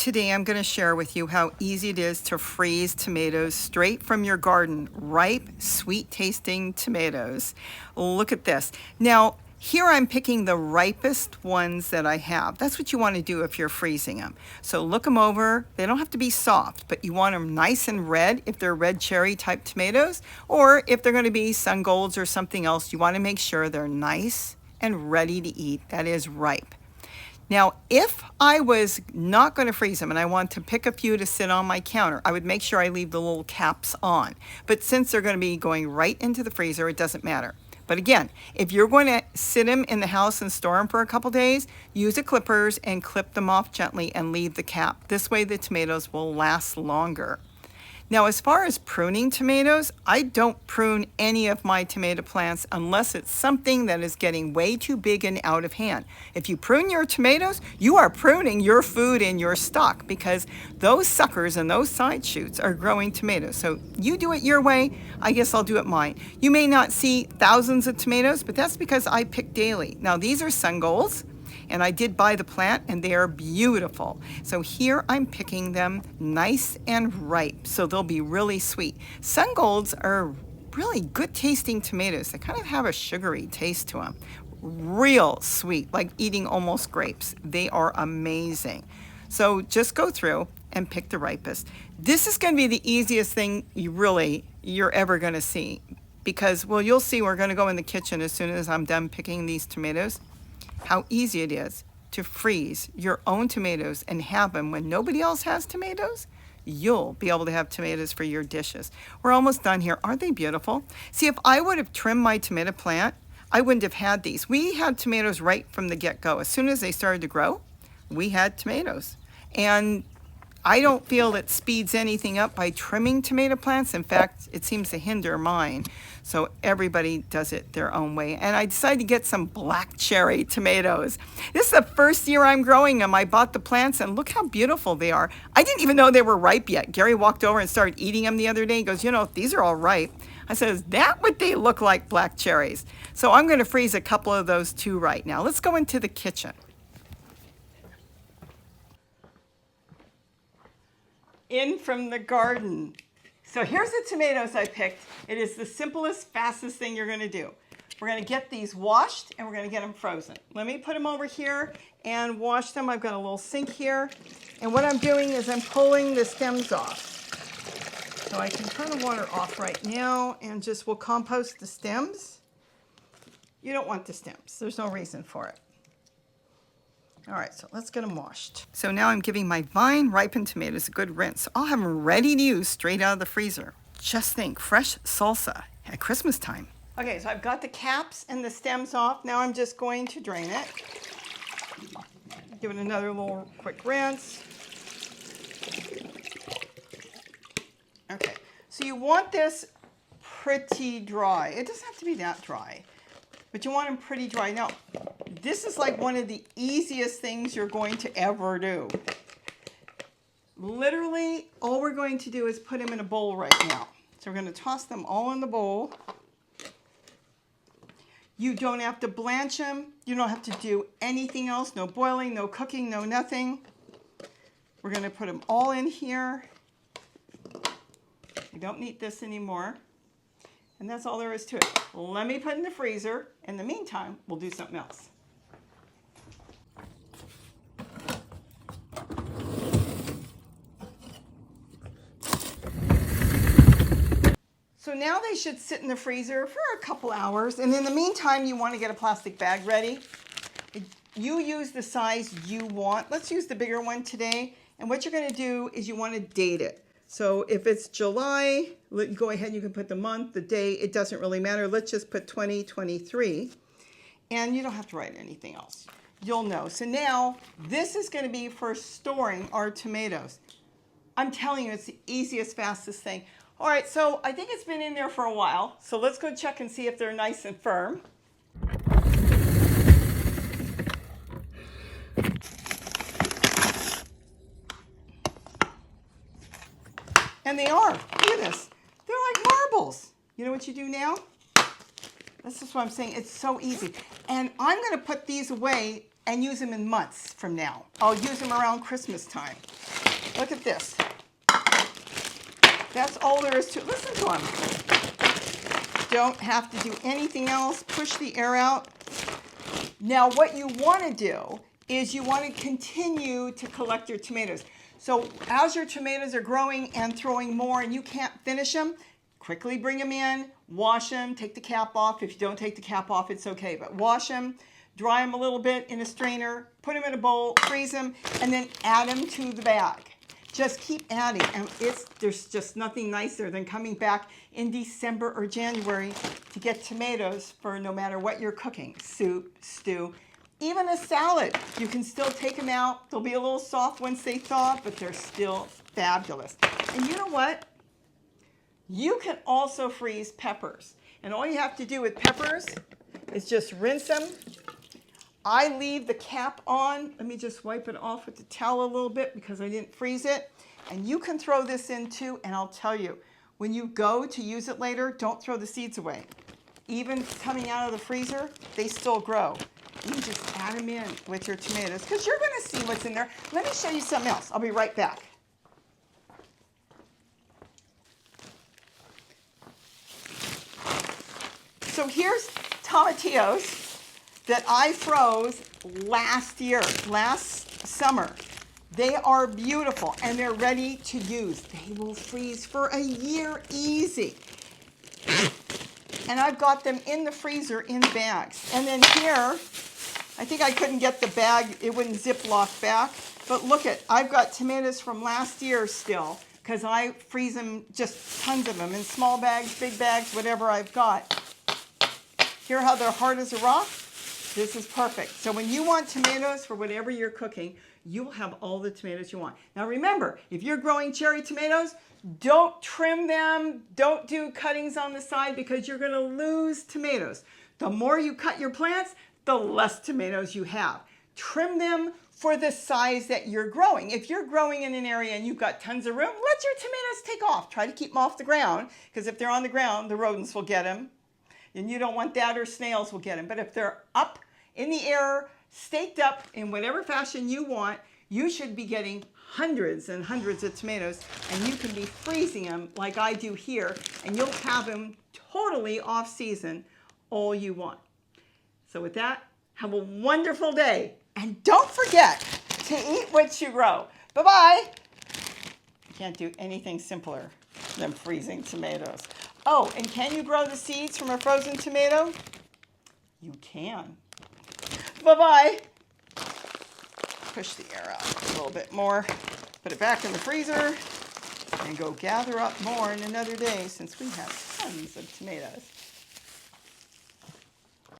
Today I'm going to share with you how easy it is to freeze tomatoes straight from your garden. Ripe, sweet tasting tomatoes. Look at this. Now, here I'm picking the ripest ones that I have. That's what you want to do if you're freezing them. So look them over. They don't have to be soft, but you want them nice and red if they're red cherry type tomatoes, or if they're going to be sun golds or something else, you want to make sure they're nice and ready to eat. That is ripe. Now, if I was not going to freeze them and I want to pick a few to sit on my counter, I would make sure I leave the little caps on. But since they're going to be going right into the freezer, it doesn't matter. But again, if you're going to sit them in the house and store them for a couple days, use the clippers and clip them off gently and leave the cap. This way the tomatoes will last longer. Now, as far as pruning tomatoes, I don't prune any of my tomato plants unless it's something that is getting way too big and out of hand. If you prune your tomatoes, you are pruning your food and your stock, because those suckers and those side shoots are growing tomatoes. So you do it your way, I guess I'll do it mine. You may not see thousands of tomatoes, but that's because I pick daily. Now, these are sun golds. And I did buy the plant, and they are beautiful. So here I'm picking them nice and ripe, so they'll be really sweet. Sun golds are really good tasting tomatoes. They kind of have a sugary taste to them. Real sweet, like eating almost grapes. They are amazing. So just go through and pick the ripest. This is going to be the easiest thing you're ever going to see, because, well, you'll see, we're going to go in the kitchen as soon as I'm done picking these tomatoes, how easy it is to freeze your own tomatoes and have them when nobody else has tomatoes. You'll be able to have tomatoes for your dishes. We're almost done here. Aren't they beautiful? See, if I would have trimmed my tomato plant, I wouldn't have had these. We had tomatoes right from the get-go. As soon as they started to grow, we had tomatoes. And I don't feel it speeds anything up by trimming tomato plants. In fact, it seems to hinder mine. So everybody does it their own way. And I decided to get some black cherry tomatoes. This is the first year I'm growing them. I bought the plants, and look how beautiful they are. I didn't even know they were ripe yet. Gary walked over and started eating them the other day. He goes, you know, these are all ripe. I said, is that what they look like, black cherries? So I'm going to freeze a couple of those too right now. Let's go into the kitchen. In from the garden. So here's the tomatoes I picked. It is the simplest, fastest thing you're going to do. We're going to get these washed, and we're going to get them frozen. Let me put them over here and wash them. I've got a little sink here. And what I'm doing is I'm pulling the stems off. So I can turn the water off right now, and we'll compost the stems. You don't want the stems. There's no reason for it. All right, so let's get them washed. So now I'm giving my vine-ripened tomatoes a good rinse. I'll have them ready to use straight out of the freezer. Just think, fresh salsa at Christmas time. Okay, so I've got the caps and the stems off. Now I'm just going to drain it. Give it another little quick rinse. Okay, so you want this pretty dry. It doesn't have to be that dry, but you want them pretty dry. Now, this is like one of the easiest things you're going to ever do. Literally, all we're going to do is put them in a bowl right now. So we're going to toss them all in the bowl. You don't have to blanch them. You don't have to do anything else. No boiling, no cooking, no nothing. We're going to put them all in here. We don't need this anymore. And that's all there is to it. Let me put it in the freezer. In the meantime, we'll do something else. So now they should sit in the freezer for a couple hours. And in the meantime, you want to get a plastic bag ready. You use the size you want. Let's use the bigger one today. And what you're going to do is you want to date it. So if it's July, go ahead, you can put the month, the day, it doesn't really matter. Let's just put 2023. And you don't have to write anything else. You'll know. So now this is going to be for storing our tomatoes. I'm telling you, it's the easiest, fastest thing. All right, so I think it's been in there for a while. So let's go check and see if they're nice and firm. And they are. Look at this. They're like marbles. You know what you do now? This is what I'm saying. It's so easy. And I'm going to put these away and use them in months from now. I'll use them around Christmas time. Look at this. That's all there is to it. Listen to them. Don't have to do anything else. Push the air out. Now what you want to do is you want to continue to collect your tomatoes. So as your tomatoes are growing and throwing more and you can't finish them, quickly bring them in, wash them, take the cap off. If you don't take the cap off, it's okay, but wash them, dry them a little bit in a strainer, put them in a bowl, freeze them, and then add them to the bag. Just keep adding, and there's just nothing nicer than coming back in December or January to get tomatoes for no matter what you're cooking, soup, stew, even a salad. You can still take them out. They'll be a little soft once they thaw, but they're still fabulous. And you know what? You can also freeze peppers. And all you have to do with peppers is just rinse them. I leave the cap on. Let me just wipe it off with the towel a little bit because I didn't freeze it. And you can throw this in too, and I'll tell you, when you go to use it later, don't throw the seeds away. Even coming out of the freezer, they still grow. You can just add them in with your tomatoes because you're going to see what's in there. Let me show you something else. I'll be right back. So here's tomatillos that I froze last summer. They are beautiful and they're ready to use. They will freeze for a year easy. And I've got them in the freezer in bags. And then here, I think I couldn't get the bag, it wouldn't Ziploc back. But look I've got tomatoes from last year still because I freeze them, just tons of them in small bags, big bags, whatever I've got. Hear how they're hard as a rock? This is perfect. So when you want tomatoes for whatever you're cooking, you'll have all the tomatoes you want. Now remember, if you're growing cherry tomatoes, don't trim them, don't do cuttings on the side because you're going to lose tomatoes. The more you cut your plants, the less tomatoes you have. Trim them for the size that you're growing. If you're growing in an area and you've got tons of room, let your tomatoes take off. Try to keep them off the ground because if they're on the ground, the rodents will get them. And you don't want that, or snails will get them. But if they're up in the air, staked up in whatever fashion you want, you should be getting hundreds and hundreds of tomatoes, and you can be freezing them like I do here, and you'll have them totally off season all you want. So with that, have a wonderful day. And don't forget to eat what you grow. Bye-bye. Can't do anything simpler than freezing tomatoes. Oh, and can you grow the seeds from a frozen tomato? You can. Bye-bye. Push the air out a little bit more. Put it back in the freezer and go gather up more in another day since we have tons of tomatoes.